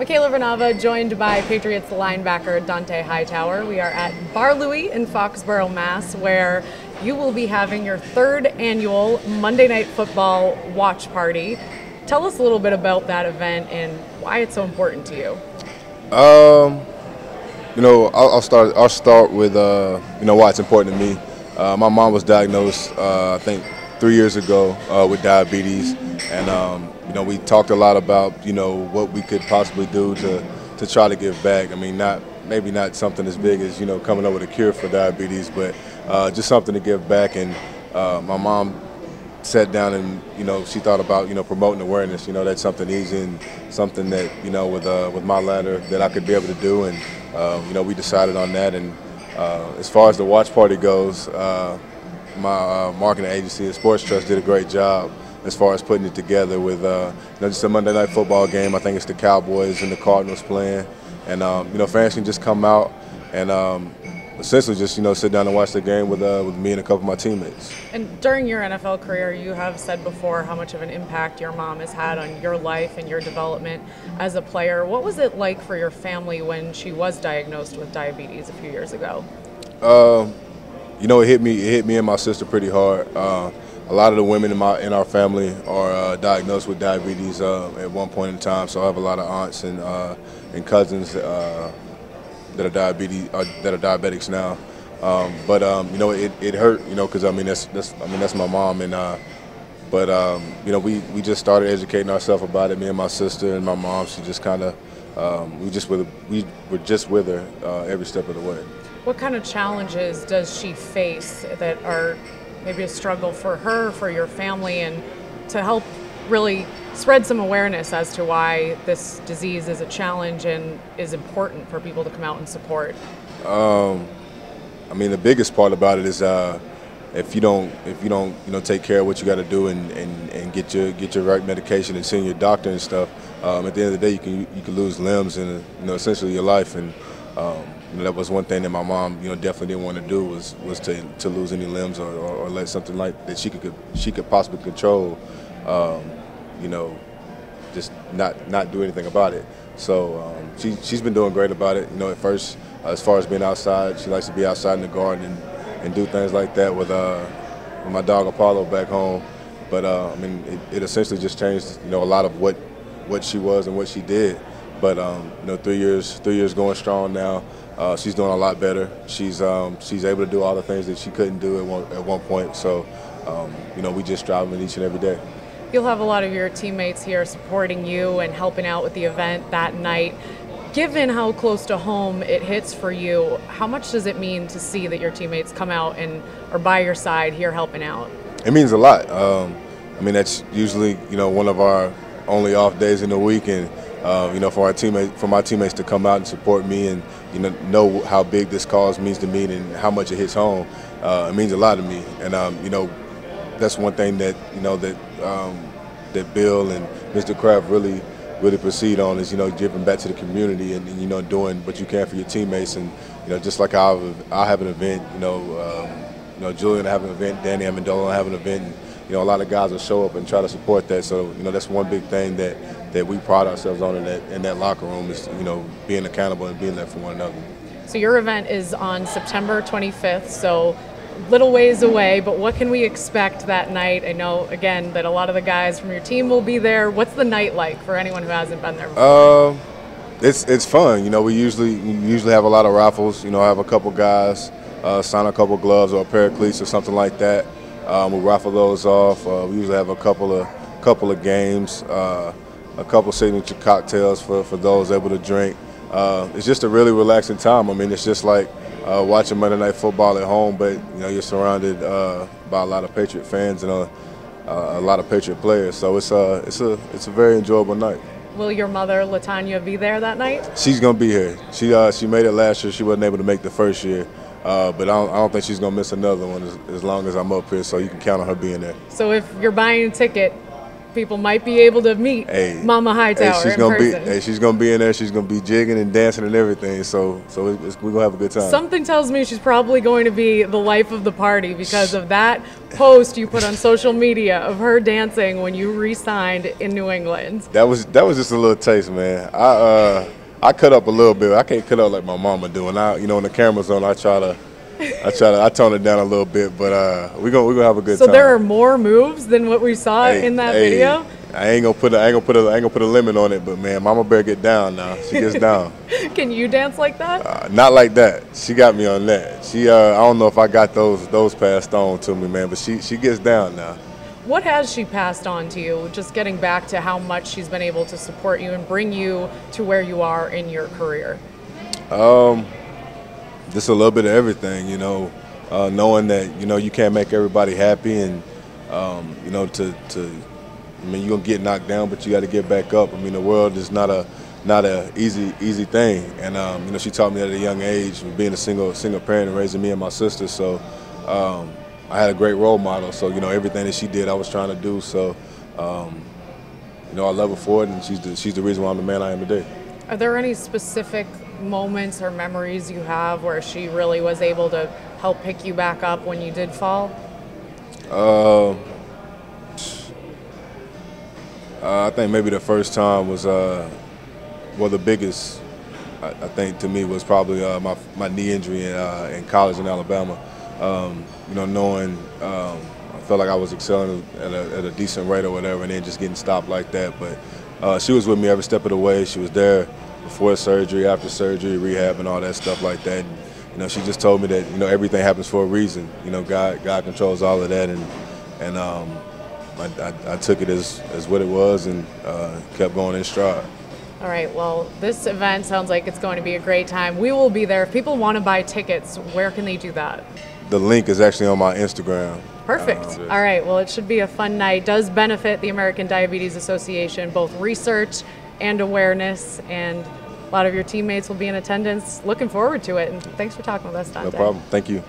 Michaela Vernava, joined by Patriots linebacker Dont'a Hightower. We are at Bar Louie in Foxboro, Mass, where you will be having your third annual Monday Night Football Watch Party. Tell us a little bit about that event and why it's so important to you. I'll start with why it's important to me. My mom was diagnosed, I think, 3 years ago with diabetes, and we talked a lot about what we could possibly do to try to give back. I mean, maybe not something as big as coming up with a cure for diabetes, but just something to give back. And my mom sat down and she thought about promoting awareness. That's something easy and something that with my ladder that I could be able to do. And we decided on that. And as far as the watch party goes, my marketing agency, the Sports Trust, did a great job as far as putting it together with just a Monday Night Football game. I think it's the Cowboys and the Cardinals playing, and fans can just come out and essentially just sit down and watch the game with me and a couple of my teammates. And during your NFL career, you have said before how much of an impact your mom has had on your life and your development as a player. What was it like for your family when she was diagnosed with diabetes a few years ago? It hit me and my sister pretty hard. A lot of the women in our family are diagnosed with diabetes at one point in time. So I have a lot of aunts and cousins that are diabetics now. It hurt, because that's my mom, and we just started educating ourselves about it. Me and my sister and my mom. She just kind of we were just with her every step of the way. What kind of challenges does she face that are maybe a struggle for her, for your family, and to help really spread some awareness as to why this disease is a challenge and is important for people to come out and support? The biggest part about it is if you don't take care of what you got to do and get your right medication and seeing your doctor and stuff, at the end of the day you can lose limbs and essentially your life. And that was one thing that my mom definitely didn't want to do was to lose any limbs or let something like that she could possibly control just not do anything about it. So she's been doing great about it. At first, as far as being outside, she likes to be outside in the garden and do things like that with my dog Apollo back home. But it essentially just changed a lot of what she was and what she did. But 3 years going strong now. She's doing a lot better. She's able to do all the things that she couldn't do at one point. So we just strive each and every day. You'll have a lot of your teammates here supporting you and helping out with the event that night. Given how close to home it hits for you, how much does it mean to see that your teammates come out and are by your side here helping out? It means a lot. That's usually one of our only off days in the week, and for my teammates to come out and support me and know how big this cause means to me and how much it hits home, it means a lot to me. And that's one thing that that Bill and Mr. Kraft really proceed on is giving back to the community and doing what you can for your teammates. And just like I have an event, Julian will have an event, Danny Amendola will have an event. And, a lot of guys will show up and try to support that. So that's one big thing that we pride ourselves on in that locker room is being accountable and being there for one another. So your event is on September 25th. So little ways away, but what can we expect that night? I know, again, that a lot of the guys from your team will be there. What's the night like for anyone who hasn't been there before? It's fun. We usually have a lot of raffles. I have a couple guys sign a couple gloves or a pair of cleats or something like that. We raffle those off. We usually have a couple of games, a couple signature cocktails for those able to drink. It's just a really relaxing time. It's just like watching Monday Night Football at home, but you're surrounded by a lot of Patriot fans and a lot of Patriot players. So it's a very enjoyable night. Will your mother, LaTanya, be there that night? She's gonna be here. She made it last year. She wasn't able to make the first year, but I don't think she's gonna miss another one as long as I'm up here. So you can count on her being there. So if you're buying a ticket, people might be able to meet Mama Hightower she's in gonna person. She's gonna be in there. She's gonna be jigging and dancing and everything. So we're gonna have a good time. Something tells me she's probably going to be the life of the party because of that post you put on social media of her dancing when you re-signed in New England. That was just a little taste, man. I cut up a little bit. I can't cut up like my mama doing. When the camera's on, I tone it down a little bit, but we're gonna have a good time. So there are more moves than what we saw in that video. I ain't gonna put a limit on it, but man, Mama better get down now. She gets down. Can you dance like that? Not like that. She got me on that. I don't know if I got those passed on to me, man, but she gets down now. What has she passed on to you? Just getting back to how much she's been able to support you and bring you to where you are in your career. Just a little bit of everything, knowing that you can't make everybody happy, and you're gonna get knocked down, but you got to get back up. The world is not a easy thing, and she taught me at a young age, being a single parent and raising me and my sister. So I had a great role model. So everything that she did, I was trying to do. So I love her for it, and she's the reason why I'm the man I am today. Are there any specific moments or memories you have where she really was able to help pick you back up when you did fall? I think maybe the first time was, the biggest, I think to me was probably my knee injury in college in Alabama. Knowing I felt like I was excelling at a decent rate or whatever, and then just getting stopped like that. But she was with me every step of the way. She was there before surgery, after surgery, rehab, and all that stuff like that. And, she just told me that everything happens for a reason. God controls all of that, and I took it as what it was and kept going in stride. All right, well, this event sounds like it's going to be a great time. We will be there. If people want to buy tickets, where can they do that? The link is actually on my Instagram. Perfect. All right, well, it should be a fun night. It does benefit the American Diabetes Association, both research and awareness, and a lot of your teammates will be in attendance. Looking forward to it, and thanks for talking with us, Dont'a. No problem. Thank you.